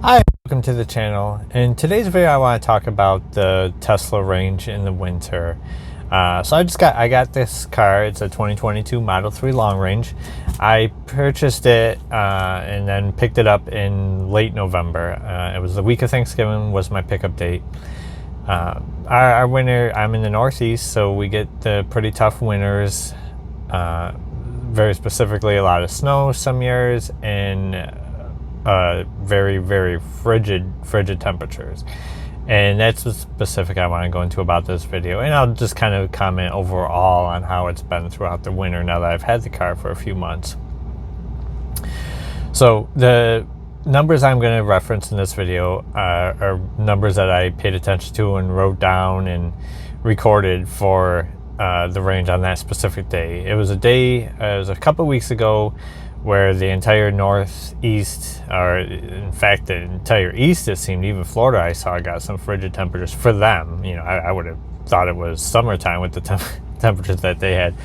Hi, welcome to the channel. In today's video, I want to talk about the Tesla range in the winter. So I got this car. It's a 2022 Model 3 long range. I purchased it and then picked it up in late November. It was the week of Thanksgiving was my pickup date. Our winter, I'm in the Northeast, so we get the pretty tough winters. Very specifically, a lot of snow some years and very, very frigid temperatures. And that's the specific I want to go into about this video. And I'll just kind of comment overall on how it's been throughout the winter now that I've had the car for a few months. So the numbers I'm going to reference in this video are numbers that I paid attention to and wrote down and recorded for the range on that specific day. It was a couple weeks ago where the entire Northeast, or in fact the entire East, it seemed, even Florida I saw got some frigid temperatures for them. You know, I would have thought it was summertime with the temperatures that they had.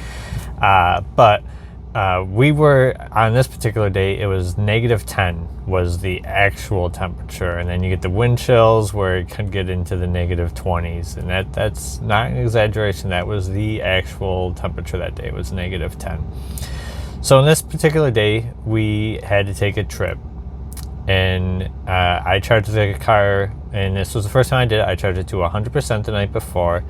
But we were, on this particular day, it was -10 was the actual temperature. And then you get the wind chills where it could get into the -20s. And that's not an exaggeration. That was the actual temperature that day, was -10. So on this particular day, we had to take a trip, and I charged the car, and this was the first time I did it. I charged it to 100% the night before.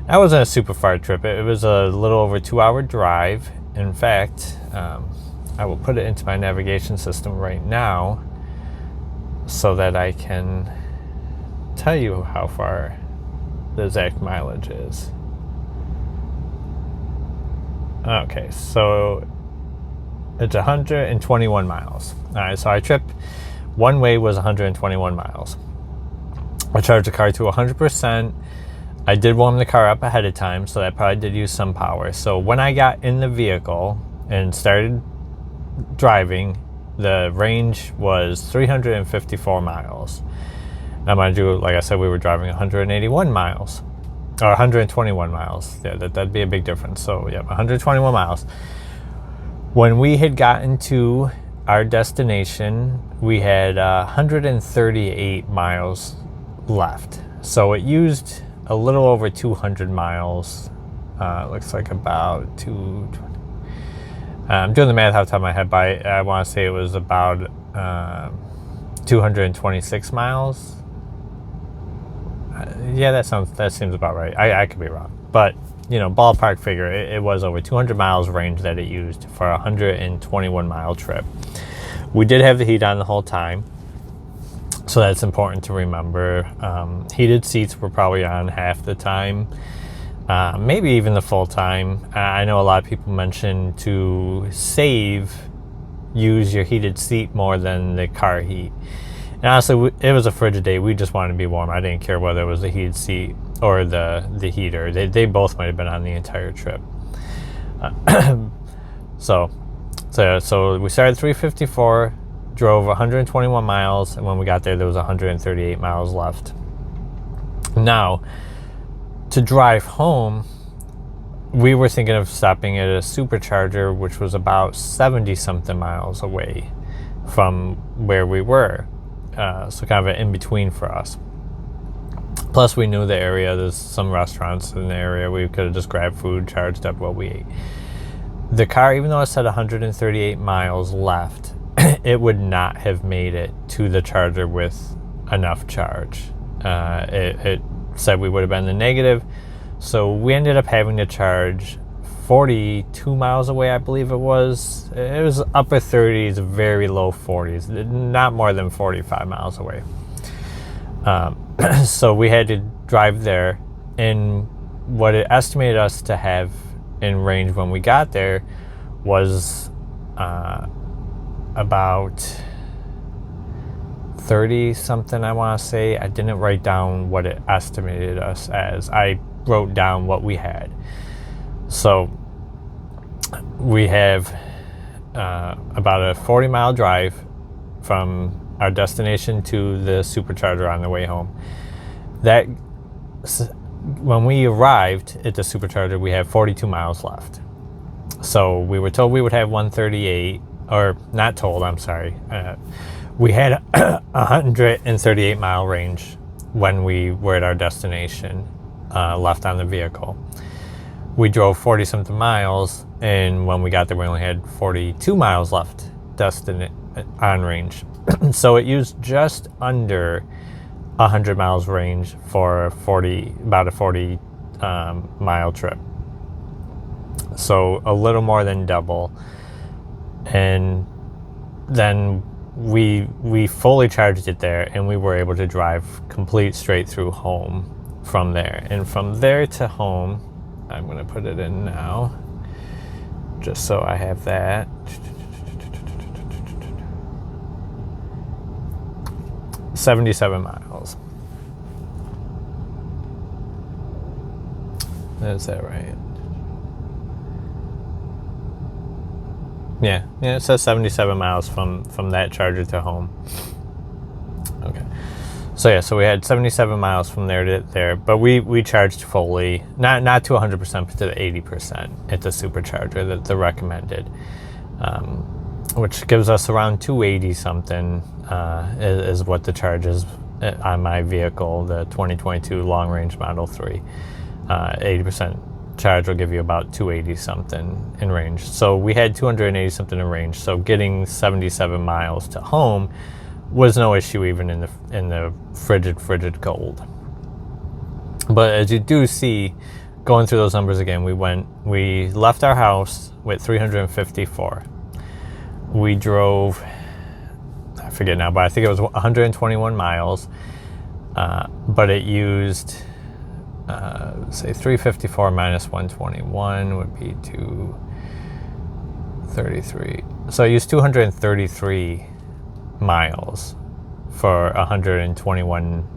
That wasn't a super far trip. It was a little over 2-hour drive. In fact, I will put it into my navigation system right now so that I can tell you how far the exact mileage is. Okay, so it's 121 miles. All right, so our trip one way was 121 miles. I charged the car to 100%. I did warm the car up ahead of time, so that probably did use some power. So when I got in the vehicle and started driving, the range was 354 miles. Now, mind you, like I said, we were driving 181 miles, or 121 miles. Yeah, that'd be a big difference. So yeah, 121 miles. When we had gotten to our destination, we had 138 miles left. So it used a little over 200 miles. Looks like about 220. I'm doing the math off the top of my head, but I want to say it was about 226 miles. Yeah, that seems about right. I could be wrong, but you know, ballpark figure, it was over 200 miles range that it used for a 121 mile trip. We did have the heat on the whole time, so that's important to remember. Heated seats were probably on half the time, maybe even the full time. I know a lot of people mention to use your heated seat more than the car heat. And honestly, it was a frigid day. We just wanted to be warm. I didn't care whether it was the heated seat or the heater. They both might have been on the entire trip. So we started 354, drove 121 miles, and when we got there was 138 miles left. Now, to drive home, we were thinking of stopping at a supercharger, which was about 70-something miles away from where we were. So kind of an in-between for us. Plus, we knew the area. There's some restaurants in the area. We could have just grabbed food, charged up while we ate. The car, even though it said 138 miles left, it would not have made it to the charger with enough charge. It said we would have been in the negative. So we ended up having to charge 42 miles away, I believe it was. It was upper 30s, very low 40s, not more than 45 miles away. So we had to drive there, and what it estimated us to have in range when we got there was about 30 something, I want to say. I didn't write down what it estimated us as. I wrote down what we had. So we have about a 40-mile drive from our destination to the supercharger on the way home. That when we arrived at the supercharger, we had 42 miles left. So we were told we would have 138, or not told, I'm sorry. We had a 138 mile range when we were at our destination, left on the vehicle. We drove 40 something miles, and when we got there we only had 42 miles left on range. So it used just under 100 miles range for about a 40 mile trip. So a little more than double. And then we fully charged it there, and we were able to drive complete straight through home from there. And from there to home, I'm going to put it in now just so I have that. 77 miles. Is that right? Yeah, it says 77 miles from that charger to home. Okay. So we had 77 miles from there to there, but we charged fully, not to 100%, but to 80% at the supercharger, that the recommended, which gives us around 280 something, is what the charge is on my vehicle, the 2022 long range Model 3. 80% charge will give you about 280 something in range. So we had 280 something in range. So getting 77 miles to home was no issue, even in the frigid cold. But as you do see, going through those numbers again, we left our house with 354. We drove, I forget now, but I think it was 121 miles. But it used, say 354 minus 121 would be 233. So I used 233 miles for a 121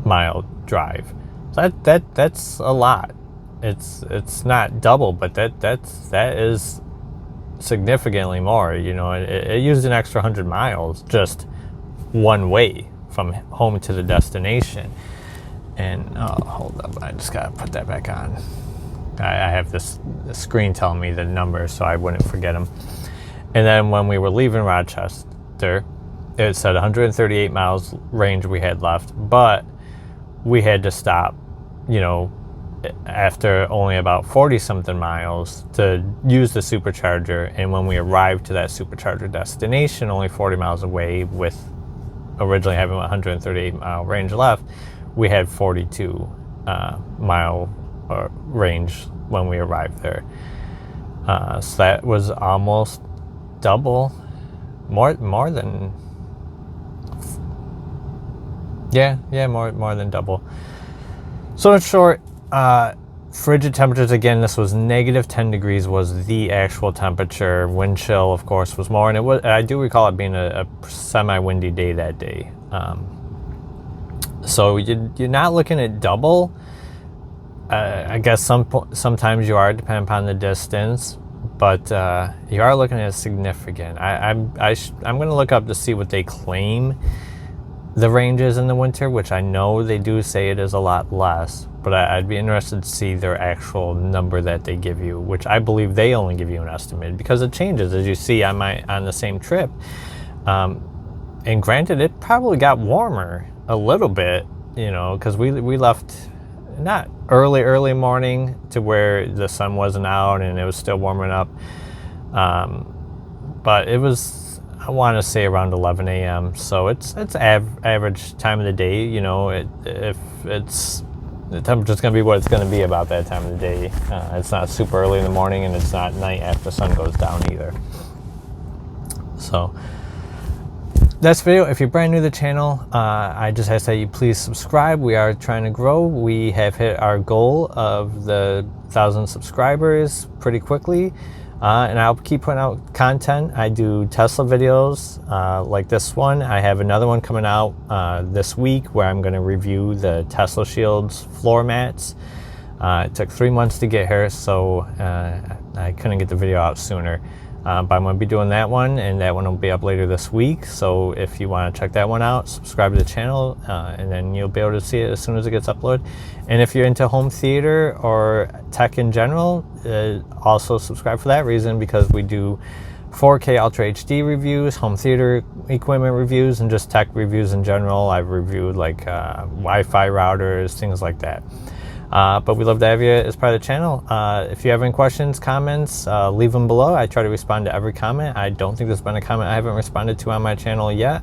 mile drive. So that's a lot. It's not double, but that is significantly more. You know, it used an extra 100 miles just one way from home to the destination. And hold up, I just gotta put that back on. I have this screen telling me the numbers so I wouldn't forget them. And then when we were leaving Rochester, it said 138 miles range we had left, but we had to stop, you know, after only about 40 something miles to use the supercharger. And when we arrived to that supercharger destination, only 40 miles away, with originally having 138 mile range left, we had 42 mile range when we arrived there. So that was almost double, more than more than double. So in short, frigid temperatures again. This was negative 10 degrees was the actual temperature. Wind chill, of course, was more, and I do recall it being a semi-windy day that day. So you're not looking at double. I guess sometimes you are, depending upon the distance, but you are looking at significant. I'm going to look up to see what they claim the range is in the winter, which I know they do say it is a lot less, but I'd be interested to see their actual number that they give you, which I believe they only give you an estimate because it changes, as you see on the same trip. And granted, it probably got warmer a little bit, you know, because we left not early morning to where the sun wasn't out and it was still warming up, but it was, I want to say, around 11 a.m. So it's average time of the day. You know, if it's the temperature's going to be what it's going to be about that time of the day. It's not super early in the morning, and it's not night after the sun goes down either. So that's the video. If you're brand new to the channel, I just ask that you please subscribe. We are trying to grow. We have hit our goal of the 1,000 subscribers pretty quickly. And I'll keep putting out content. I do Tesla videos like this one. I have another one coming out this week where I'm going to review the Tesla Shields floor mats. It took 3 months to get here, so I couldn't get the video out sooner. But I'm going to be doing that one, and that one will be up later this week. So if you want to check that one out, subscribe to the channel, and then you'll be able to see it as soon as it gets uploaded. And if you're into home theater or tech in general, also subscribe for that reason, because we do 4K Ultra HD reviews, home theater equipment reviews, and just tech reviews in general. I've reviewed like Wi-Fi routers, things like that. But we love to have you as part of the channel. If you have any questions, comments, leave them below. I try to respond to every comment. I don't think there's been a comment I haven't responded to on my channel yet,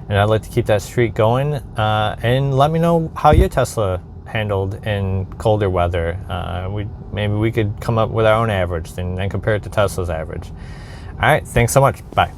and I'd like to keep that streak going. And let me know how your Tesla handled in colder weather. Maybe we could come up with our own average and compare it to Tesla's average. All right, thanks so much. Bye.